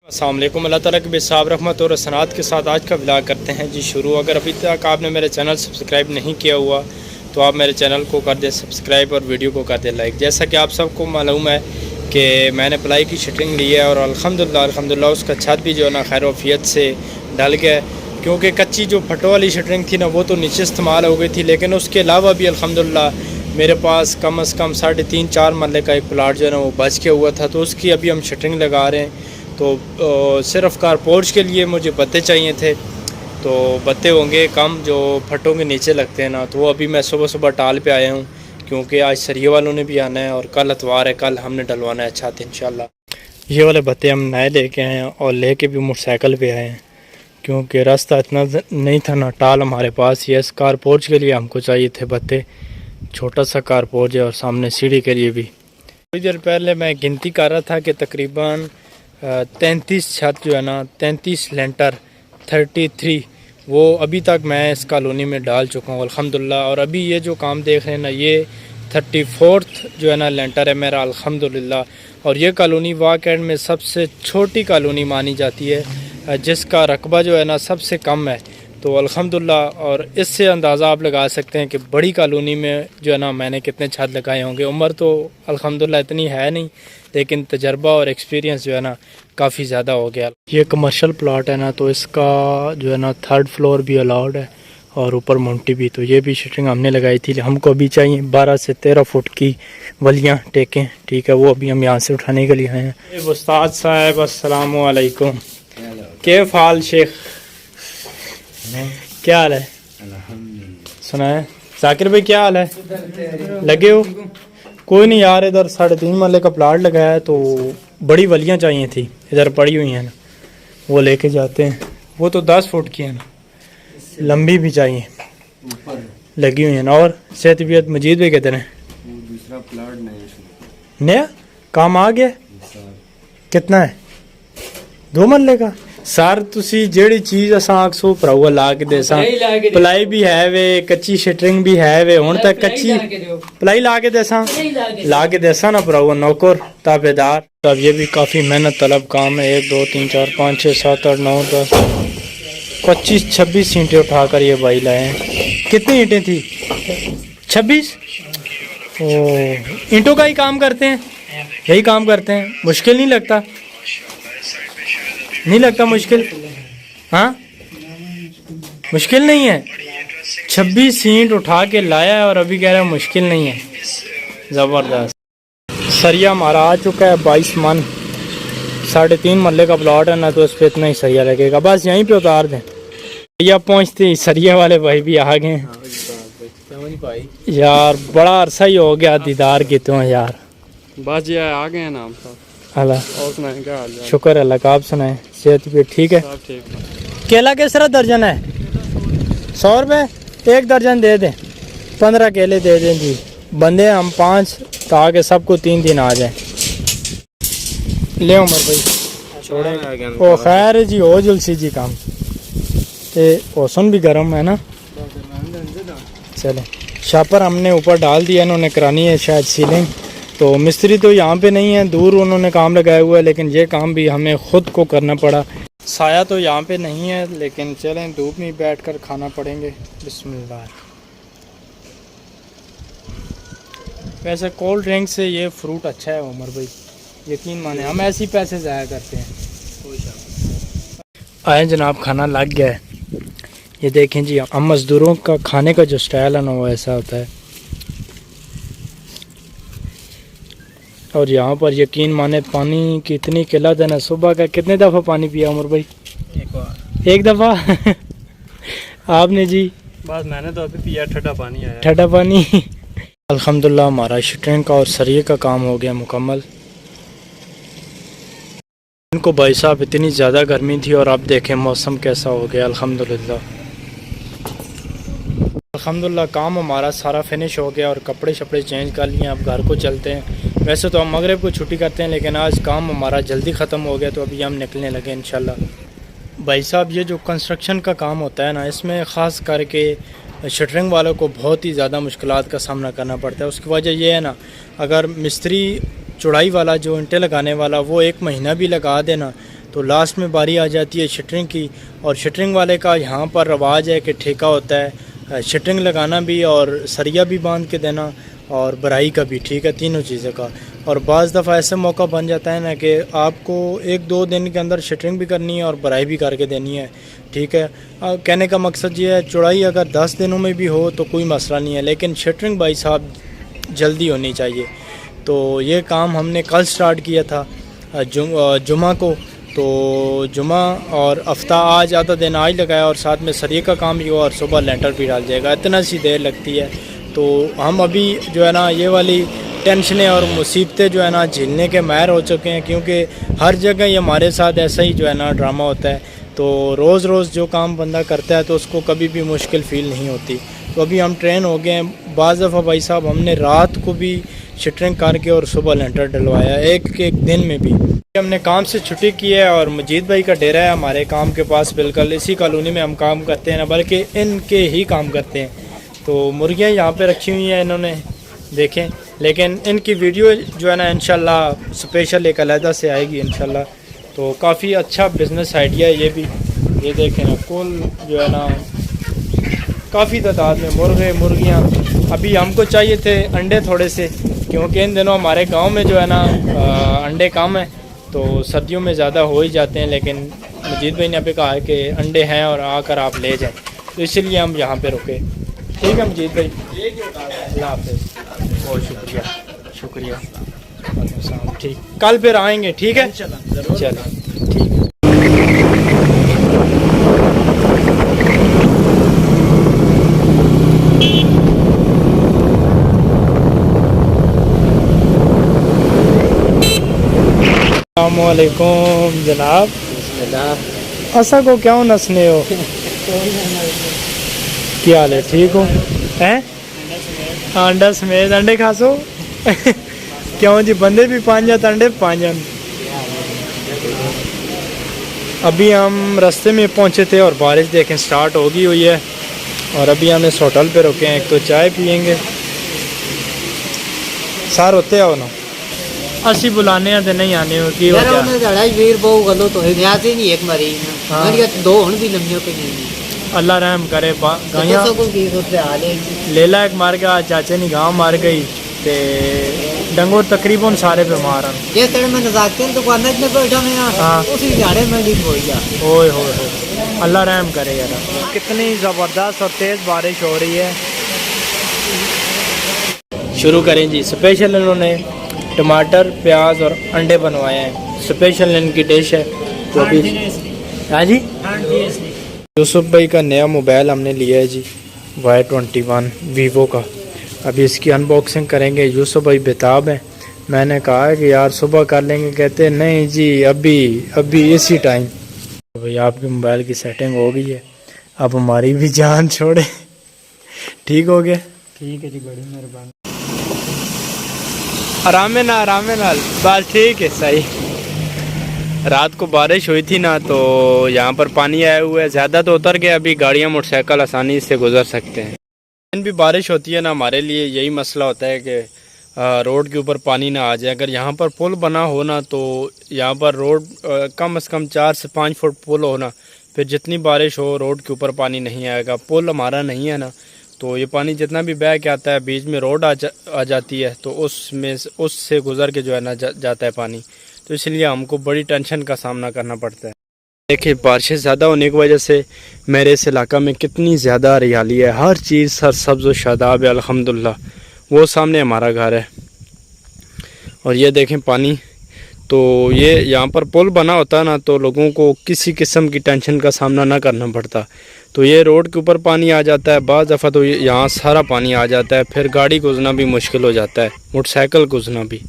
अस्सलाम वालेकुम। अल्लाह ताला के बेसाब रहमत और सनात के साथ आज का व्लॉग करते हैं जी शुरू। अगर अभी तक आपने मेरे चैनल सब्सक्राइब नहीं किया हुआ तो आप मेरे चैनल को कर दें सब्सक्राइब और वीडियो को कर दें लाइक। जैसा कि आप सबको मालूम है कि मैंने प्लाई की शटरिंग ली है और अल्हम्दुलिल्लाह उसका छत भी जो है ना खैर वफियत से डल गया, क्योंकि कच्ची जो फटो वाली शटरिंग थी ना वो तो नीचे इस्तेमाल हो गई थी, लेकिन उसके अलावा भी अल्हम्दुलिल्लाह मेरे पास कम से कम 3.5-4 मरले का एक प्लाट जो है ना वो बच के हुआ था। तो उसकी अभी हम शटरिंग लगा रहे हैं। तो सिर्फ कारपोर्च के लिए मुझे बत्ते चाहिए थे, तो बत्ते होंगे कम जो फटों के नीचे लगते हैं ना, तो वो अभी मैं सुबह सुबह टाल पे आया हूँ क्योंकि आज सरिये वालों ने भी आना है और कल इतवार है, कल हमने डलवाना है छत इंशाल्लाह। ये वाले बत्ते हम नए लेके आए हैं और लेके भी मोटरसाइकिल पे आए हैं क्योंकि रास्ता इतना नहीं था ना, टाल हमारे पास। ये कारपोर्च के लिए हमको चाहिए थे बत्ते, छोटा सा कारपोर्च है और सामने सीढ़ी के लिए भी। थोड़ी देर पहले मैं गिनती कर रहा था कि तकरीबन 33 छत जो है ना, 33 लेंटर 33 वो अभी तक मैं इस कॉलोनी में डाल चुका हूँ अल्हम्दुलिल्लाह। और अभी ये जो काम देख रहे हैं ना, ये 34th जो है ना लेंटर है मेरा अल्हम्दुलिल्लाह। और ये कॉलोनी वाकई में सबसे छोटी कॉलोनी मानी जाती है जिसका रकबा जो है ना सबसे कम है, तो अल्हम्दुलिल्लाह। और इससे अंदाज़ा आप लगा सकते हैं कि बड़ी कॉलोनी में जो है ना मैंने कितने छत लगाए होंगे। उम्र तो अल्हम्दुलिल्लाह इतनी है नहीं, लेकिन तजर्बा और एक्सपीरियंस जो है ना काफ़ी ज़्यादा हो गया। ये कमर्शियल प्लॉट है ना, तो इसका जो है ना 3rd फ्लोर भी अलाउड है और ऊपर मुंटी भी। तो ये भी शटरिंग हमने लगाई थी। हमको अभी चाहिए 12 से 13 फुट की वलियाँ टेकें, ठीक है, वो अभी हम यहाँ से उठाने के लिए आए हैं। उस्ताद साहब अस्सलाम वालेकुम, के फाल शेख, क्या हाल है? सुनाए जाकिर भाई, क्या हाल है? लगे हो? कोई नहीं यार, इधर 3.5 मरले का प्लाट लगाया है तो बड़ी वलियाँ चाहिए थी, इधर पड़ी हुई हैं ना, वो लेके जाते हैं। वो तो 10 फुट की है ना, लंबी भी चाहिए, लगी हुई है ना। और सेहत मजीद भी कहते हैं दूसरा प्लाट नया काम आ गया। कितना है? 2 मरले का। सर तुसी जेड़ी चीज असा आखसो भरावा ला के देसा, पलाई भी है वे, कच्ची शटरिंग भी है वे, हुन तक कच्ची पलाई ला के देसा ना भरावा, नौकर ताबेदार। अब ये भी काफी मेहनत तलब काम है। 1 2 3 4 5 6 7 8 9 10 25 26 ईंटें उठाकर ये भाई लाए हैं। कितनी ईंटें थी? 26। ओ, ईंटों का ही काम करते हैं, यही काम करते हैं। मुश्किल नहीं लगता? नहीं लगता मुश्किल? हाँ, मुश्किल नहीं है। 26 ईंट उठा के लाया है और अभी कह रहा है मुश्किल नहीं है। ज़बरदस्त। सरिया हमारा आ चुका है 22 मन। 3.5 मरले का प्लॉट है ना, तो उस पर इतना ही सरिया लगेगा, बस यहीं पे उतार दें। सरिया पहुँचते ही सरिया वाले भाई भी आ गए यार। बड़ा अरसा ही हो गया दीदार की तो यार। बस ये आ गए हैं ना हम सब। अल्लाह, और सुनाएं क्या हाल है? शुक्र अल्लाह का, आप सुनाएं? सेहत भी ठीक है? सब ठीक है। केला किस तरह दर्जन है? 100 रुपये 1 दर्जन दे दें। 15 केले दे दें जी, बंदे हम 5 ताकि सबको 3 दिन आ जाए। ले उमर भाई छोड़े ओ खैर जी, हो जुलसी जी काम ते ओसन भी गर्म है ना। चले, शापर हमने ऊपर डाल दिया, इन्होंने करानी है शायद सीलिंग। तो मिस्त्री तो यहाँ पे नहीं है, दूर उन्होंने काम लगाया हुआ है, लेकिन ये काम भी हमें खुद को करना पड़ा। साया तो यहाँ पे नहीं है, लेकिन चलें धूप में बैठकर खाना पड़ेंगे। बिस्मिल्लाह। वैसे कोल्ड ड्रिंक से ये फ्रूट अच्छा है उमर भाई, यकीन माने, हम ऐसे ही पैसे ज़ाया करते हैं। आए जनाब, खाना लग गया है। ये देखें जी, हम मज़दूरों का खाने का जो स्टाइल है ना वो ऐसा होता है। और यहाँ पर यकीन माने पानी की इतनी किल्लत है ना। सुबह का कितने दफ़ा पानी पिया उमर भाई? एक दफ़ा आपने जी? बस मैंने तो अभी पिया, ठंडा पानी आया। ठंडा पानी। अल्हम्दुलिल्लाह हमारा शटरिंग का और सरिये का काम हो गया मुकम्मल। इनको भाई साहब इतनी ज़्यादा गर्मी थी और अब देखें मौसम कैसा हो गया। अल्हम्दुलिल्लाह काम हमारा सारा फिनिश हो गया और कपड़े शपड़े चेंज कर लिए। अब घर को चलते हैं। वैसे तो हम मगरिब को छुट्टी करते हैं, लेकिन आज काम हमारा जल्दी ख़त्म हो गया तो अभी हम निकलने लगे इंशाल्लाह। भाई साहब ये जो कंस्ट्रक्शन का काम होता है ना, इसमें ख़ास करके शटरिंग वालों को बहुत ही ज़्यादा मुश्किलात का सामना करना पड़ता है। उसकी वजह यह है ना, अगर मिस्त्री चौड़ाई वाला जो ईंटें लगाने वाला वो 1 महीना भी लगा देना तो लास्ट में बारी आ जाती है शटरिंग की। और शटरिंग वाले का यहाँ पर रवाज है कि ठेका होता है शटरिंग लगाना भी और सरिया भी बांध के देना और बराई का भी, ठीक है, तीनों चीज़ों का। और बाज़ दफ़ा ऐसे मौका बन जाता है ना कि आपको 1-2 दिन के अंदर शटरिंग भी करनी है और बराई भी करके देनी है, ठीक है। कहने का मकसद ये है, चौड़ाई अगर 10 दिनों में भी हो तो कोई मसला नहीं है, लेकिन शटरिंग भाई साहब जल्दी होनी चाहिए। तो ये काम हमने कल स्टार्ट किया था जुमा को। तो जुमा और हफ्ता आज आधा दिन आज लगाया और साथ में सरिये का काम भी हुआ और सुबह लेंटर भी डाल जाएगा। इतना सी देर लगती है। तो हम अभी जो है ना ये वाली टेंशनें और मुसीबतें जो है ना झेलने के माहिर हो चुके हैं, क्योंकि हर जगह ये हमारे साथ ऐसा ही जो है ना ड्रामा होता है। तो रोज़ रोज़ जो काम बंदा करता है तो उसको कभी भी मुश्किल फ़ील नहीं होती। तो अभी हम ट्रेन हो गए हैं। बाज़ दफ़ा भाई साहब हमने रात को भी शटरिंग करके और सुबह लेंटर डलवाया, एक दिन में भी। हमने काम से छुट्टी की है और मजीद भाई का डेरा है हमारे काम के पास, बिल्कुल इसी कॉलोनी में हम काम करते हैं ना, बल्कि इनके ही काम करते हैं। तो मुर्गियाँ यहाँ पे रखी हुई हैं इन्होंने, देखें। लेकिन इनकी वीडियो जो है ना इंशाल्लाह स्पेशल एक अलहदा से आएगी इंशाल्लाह। तो काफ़ी अच्छा बिज़नेस आइडिया है ये भी। ये देखें ना, कुल जो है ना काफ़ी तादाद में मुर्गियाँ। अभी हमको चाहिए थे अंडे थोड़े से, क्योंकि इन दिनों हमारे गांव में जो है ना अंडे कम है, तो सर्दियों में ज़्यादा हो ही जाते हैं। लेकिन मजीद भाई ने अभी कहा है कि अंडे हैं और आकर आप ले जाएं, तो इसलिए हम यहाँ पे रुके। ठीक है मजीद भाई, अल्लाह हाफ़िज़, बहुत शुक्रिया शुक्रिया। ठीक, कल फिर आएंगे, ठीक है, चलें, ठीक है। अस्सलामुअलैकुम जनाब। असा को क्यों नसने हो? क्या हाल है, ठीक हो? हैं अंडा समेत अंडे खासो क्यों जी, बंदे भी पाँच जाते अंडे पाँच जान। अभी हम रास्ते में पहुंचे थे और बारिश देखें स्टार्ट हो गई हुई है। और अभी हम इस होटल पे रुके हैं, एक तो चाय पियेंगे। सार होते आओ ना, असी बुलाने हैं तो नहीं आने हो की यार ਉਹਨੇ ਝੜਾ ਵੀਰ ਬਹੁ ਗੱਲੋਂ ਤੋਂ ਗਿਆ ਸੀ नहीं एक मरी ना मरिया दो हुन भी लम्बियों पे नहीं। अल्लाह रहम करे। गाइयां तो को की होते हाल है लेला एक मार गया, चाचे नी गांव मार गई ते डंगोर तकरीबन सारे बीमार हैं। ये तेरे में नजाकत दुकान में बैठा मैं हाँ। उसी झाड़े में लीक हो गया। ओए होए अल्लाह रहम करे यार। कितनी ज़बरदस्त और तेज़ बारिश हो रही है। शुरू करें जी। स्पेशल इन्होंने टमाटर प्याज और अंडे बनवाए हैं, स्पेशल इनकी डिश है। तो अभी हाँ जी, यूसुफ भाई का नया मोबाइल हमने लिया है जी, Y21 वीवो का। अभी इसकी अनबॉक्सिंग करेंगे। यूसुफ भाई बेताब हैं। मैंने कहा है कि यार सुबह कर लेंगे, कहते नहीं जी अभी इसी टाइम। तो भाई आपके मोबाइल की सेटिंग हो गई है, अब हमारी भी जान छोड़े। ठीक हो गया? ठीक है जी, बड़ी मेहरबानी। आराम नाल बस ठीक है, सही। रात को बारिश हुई थी ना, तो यहाँ पर पानी आया हुआ है, ज़्यादा तो उतर गया। अभी गाड़ियाँ मोटरसाइकिल आसानी से गुजर सकते हैं। इन भी बारिश होती है ना, हमारे लिए यही मसला होता है कि रोड के ऊपर पानी ना आ जाए। अगर यहाँ पर पुल बना हो ना, तो यहाँ पर रोड कम से कम 4 से 5 फुट पुल हो ना, फिर जितनी बारिश हो रोड के ऊपर पानी नहीं आएगा। पुल हमारा नहीं है ना, तो ये पानी जितना भी बह के आता है, बीच में रोड आ जाती है, तो उससे गुजर के जो है ना जाता है पानी। तो इसलिए हमको बड़ी टेंशन का सामना करना पड़ता है। देखिए बारिशें ज़्यादा होने की वजह से मेरे इस इलाका में कितनी ज़्यादा हरियाली है, हर चीज़ सरसब्ज़ व शादाब है अल्हम्दुलिल्लाह। वो सामने हमारा घर है और ये देखें पानी। तो ये यहाँ पर पुल बना होता ना, तो लोगों को किसी किस्म की टेंशन का सामना ना करना पड़ता। तो ये रोड के ऊपर पानी आ जाता है, बाज़ दफ़ा तो यहाँ सारा पानी आ जाता है, फिर गाड़ी गुजरना भी मुश्किल हो जाता है, मोटरसाइकिल गुजरना भी।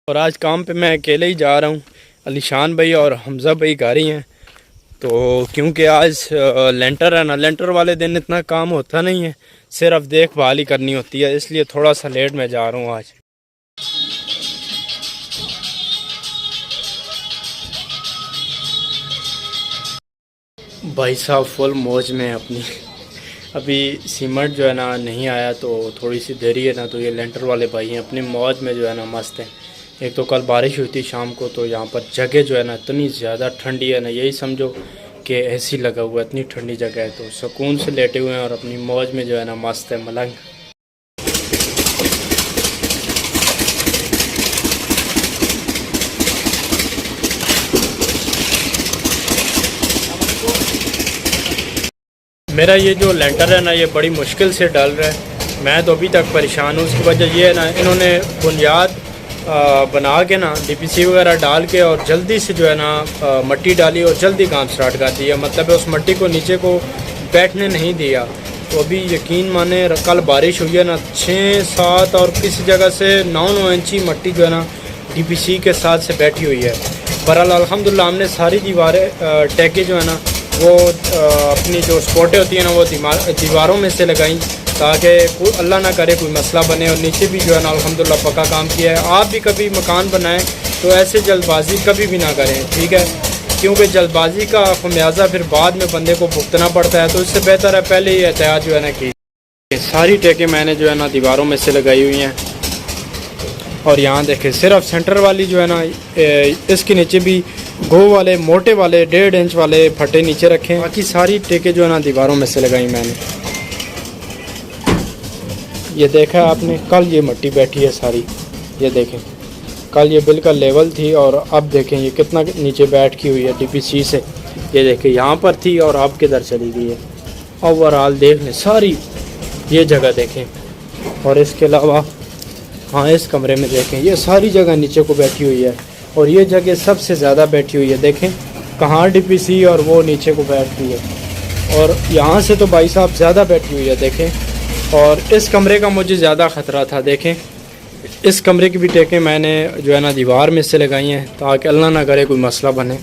और आज काम पे मैं अकेले ही जा रहा हूँ, अलीशान भाई और हमज़ा भाई घर ही हैं। तो क्योंकि आज लेंटर है ना, लेंटर वाले दिन इतना काम होता नहीं है, सिर्फ देखभाल ही करनी होती है, इसलिए थोड़ा सा लेट में जा रहा हूँ आज। भाई साहब फुल मौज में अपनी। अभी सीमेंट जो है ना नहीं आया, तो थोड़ी सी देरी है ना, तो ये लेंटर वाले भाई हैं अपनी मौज में जो है ना मस्त हैं। एक तो कल बारिश हुई थी शाम को, तो यहाँ पर जगह जो है ना इतनी ज़्यादा ठंडी है ना, यही समझो कि एसी लगा हुआ है, इतनी ठंडी जगह है। तो सुकून से लेटे हुए हैं और अपनी मौज में जो है ना मस्त है मलंग। मेरा ये जो लेंटर है ना ये बड़ी मुश्किल से डल रहा है, मैं तो अभी तक परेशान हूँ। उसकी वजह ये है ना, इन्होंने बुनियाद बना के ना डीपीसी वगैरह डाल के और जल्दी से जो है ना मट्टी डाली और जल्दी काम स्टार्ट कर दिया। मतलब उस मट्टी को नीचे को बैठने नहीं दिया। तो अभी यकीन माने कल बारिश हुई है ना 6-7 और किसी जगह से 9-9 इंची मट्टी जो है ना डीपीसी के साथ से बैठी हुई है। बहरहाल अल्हम्दुलिल्लाह हमने सारी दीवारें टैके जो है ना वो अपनी जो स्पॉटें होती हैं ना वो दीवारों में से लगाई, ताकि कोई अल्लाह ना करे कोई मसला बने। और नीचे भी जो है ना अल्हम्दुलिल्लाह पक्का काम किया है। आप भी कभी मकान बनाएं तो ऐसे जल्दबाजी कभी भी ना करें, ठीक है, क्योंकि जल्दबाजी का खमियाजा फिर बाद में बंदे को भुगतना पड़ता है। तो इससे बेहतर है पहले ही एहतियात जो है ना की। सारी टेकें मैंने जो है ना दीवारों में से लगाई हुई हैं। और यहाँ देखें सिर्फ सेंटर वाली जो है ना इसके नीचे भी गो वाले मोटे वाले 1.5 इंच वाले फटे नीचे रखे हैं। बाकी सारी टेकें जो है ना दीवारों में से लगाई मैंने। ये देखा आपने, कल ये मट्टी बैठी है सारी, ये देखें कल ये बिल्कुल लेवल थी और अब देखें ये कितना नीचे बैठ की हुई है डीपीसी से। ये देखें यहाँ पर थी और अब किधर चली गई है। ओवरऑल देख लें सारी ये जगह देखें। और इसके अलावा हाँ इस कमरे में देखें ये सारी जगह नीचे को बैठी हुई है और ये जगह सबसे ज़्यादा बैठी हुई है। देखें कहाँ डीपीसी और वो नीचे को बैठ रही है और यहाँ से तो भाई साहब ज़्यादा बैठी हुई है देखें। और इस कमरे का मुझे ज़्यादा ख़तरा था। देखें इस कमरे की भी टेकें मैंने जो है ना दीवार में से लगाई हैं ताकि अल्लाह ना करे कोई मसला बने।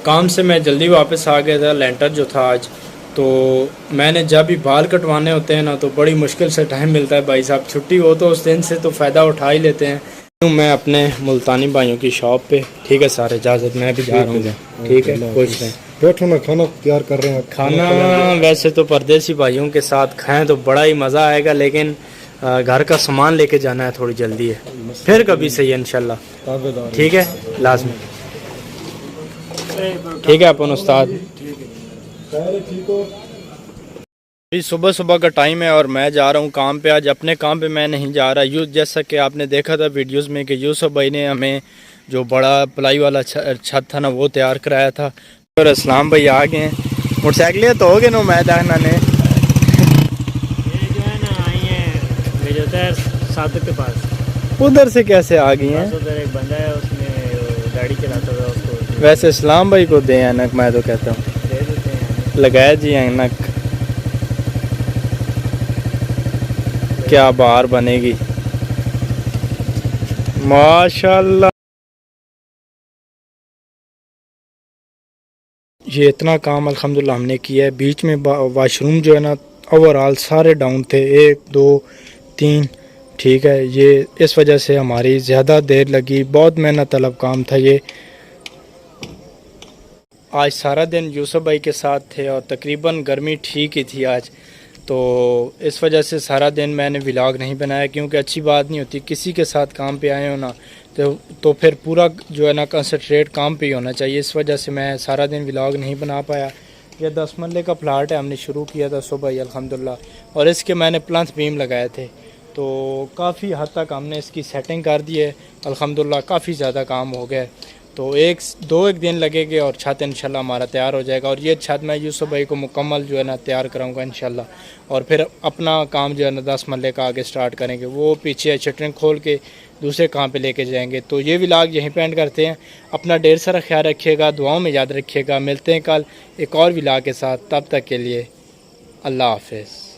काम से मैं जल्दी वापस आ गया था। लेंटर जो था आज, तो मैंने जब भी बाल कटवाने होते हैं ना तो बड़ी मुश्किल से टाइम मिलता है भाई साहब। छुट्टी हो तो उस दिन से तो फ़ायदा उठा ही लेते हैं। मैं अपने मुल्तानी भाइयों की शॉप पे, ठीक है सारे, इजाज़त मैं भी जा रहा हूँ, ठीक है खुश रहें। बैठो ना, खाना तैयार कर रहे हैं। खाना वैसे तो परदेसी भाइयों के साथ खाएं तो बड़ा ही मज़ा आएगा, लेकिन घर का सामान लेके जाना है, थोड़ी जल्दी है, फिर कभी सही है इंशाल्लाह, ठीक है लाजमी, ठीक है अपन उस्ताद। अभी सुबह सुबह का टाइम है और मैं जा रहा हूँ काम पे। आज अपने काम पे मैं नहीं जा रहा। यूँ जैसा कि आपने देखा था वीडियोस में कि यूसुफ भाई ने हमें जो बड़ा प्लाई वाला छत था ना वो तैयार कराया था। और इस्लाम भाई आ गए हैं। मोटरसाइकिलें तो हो गए ना मैदान ने, ये जो है ना आई है मेजर सादक के पास। उधर से कैसे आ गई हैं? उधर एक बंदा है, उसने गाड़ी चलाता था उसको। वैसे इस्लाम भाई को दे ऐनक, मैं तो कहता हूँ दे देते हैं। लगाया जी ऐनक, क्या बाहर बनेगी माशाल्लाह। ये इतना काम अल्हम्दुलिल्लाह हमने किया है। बीच में वाशरूम जो है ना ओवरऑल सारे डाउन थे, 1 2 3, ठीक है। ये इस वजह से हमारी ज़्यादा देर लगी, बहुत मेहनत तलब काम था ये। आज सारा दिन यूसुफ भाई के साथ थे और तकरीबन गर्मी ठीक ही थी आज, तो इस वजह से सारा दिन मैंने व्लॉग नहीं बनाया, क्योंकि अच्छी बात नहीं होती किसी के साथ काम पे आए हो ना तो फिर पूरा जो है ना कंसंट्रेट काम पे ही होना चाहिए। इस वजह से मैं सारा दिन व्लॉग नहीं बना पाया। यह 10 मरले का प्लाट है, हमने शुरू किया था सुबह ही अल्हम्दुलिल्लाह, और इसके मैंने प्लंथ बीम लगाए थे, तो काफ़ी हद तक हमने इसकी सेटिंग कर दी है अल्हम्दुलिल्लाह। काफ़ी ज़्यादा काम हो गया, तो 1 दिन लगेंगे और छत इंशाल्लाह हमारा तैयार हो जाएगा। और ये छत मैं यूसुफ भाई को मुकम्मल जो है ना तैयार कराऊंगा इंशाल्लाह, और फिर अपना काम जो है ना 10 मरले का आगे स्टार्ट करेंगे। वो पीछे शटरिंग खोल के दूसरे काम पे लेके जाएंगे। तो ये व्लॉग यहीं पे एंड करते हैं। अपना ढेर सारा ख्याल रखिएगा, दुआओं में याद रखिएगा। मिलते हैं कल एक और व्लॉग के साथ, तब तक के लिए अल्लाह हाफिज़।